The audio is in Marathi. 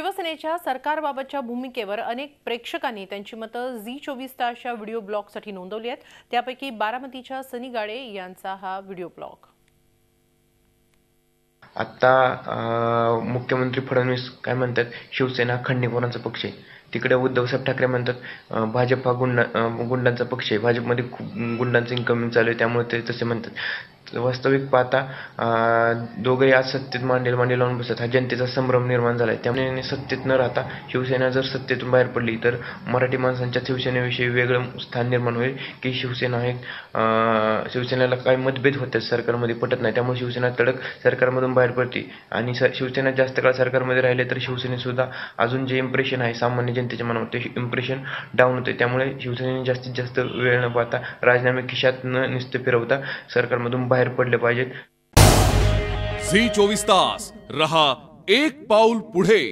शिवसेनेच्या सरकारबाबतच्या भूमिकेवर अनेक प्रेक्षकांनी त्यांची मतं झी24 तासच्या व्हिडिओ ब्लॉगसाठी नोंदवली आहेत। त्यापैकी बारामतीच्या सनी गाडे यांचा हा व्हिडिओ ब्लॉग। आता मुख्यमंत्री फडणवीस काय म्हणतात, शिवसेना खंडणीखोरांचा पक्ष आहे। तिकडे उद्धवसाहेब ठाकरे म्हणतात भाजप हा गुंडांचा पक्ष आहे, भाजपमध्ये खूप गुंडांचं इन्कमिंग चालू आहे, त्यामुळे ते तसे म्हणतात। वास्तविक पाहता दोघेही आज सत्तेत मांडी लावून बसतात। हा जनतेचा संभ्रम निर्माण झाला आहे। त्यामुळे सत्तेत न राहता शिवसेना जर सत्तेतून बाहेर पडली तर मराठी माणसांच्या शिवसेनेविषयी वेगळं स्थान निर्माण होईल की शिवसेना हे शिवसेनेला काही मतभेद होतात, सरकारमध्ये पटत नाही, त्यामुळे शिवसेना तडक सरकारमधून बाहेर पडते। आणि शिवसेना जास्त काळ सरकारमध्ये राहिले तर शिवसेनेसुद्धा अजून जे इम्प्रेशन आहे सामान्य जनतेच्या मनावर ते इम्प्रेशन डाऊन होते। त्यामुळे शिवसेनेने जास्तीत जास्त वेळ न पाहता राजीनामे खिशात न नुसते फिरवता सरकारमधून बाहेर पडले पाहिजेत। झी 24 तास रहा एक पाऊल पुढे।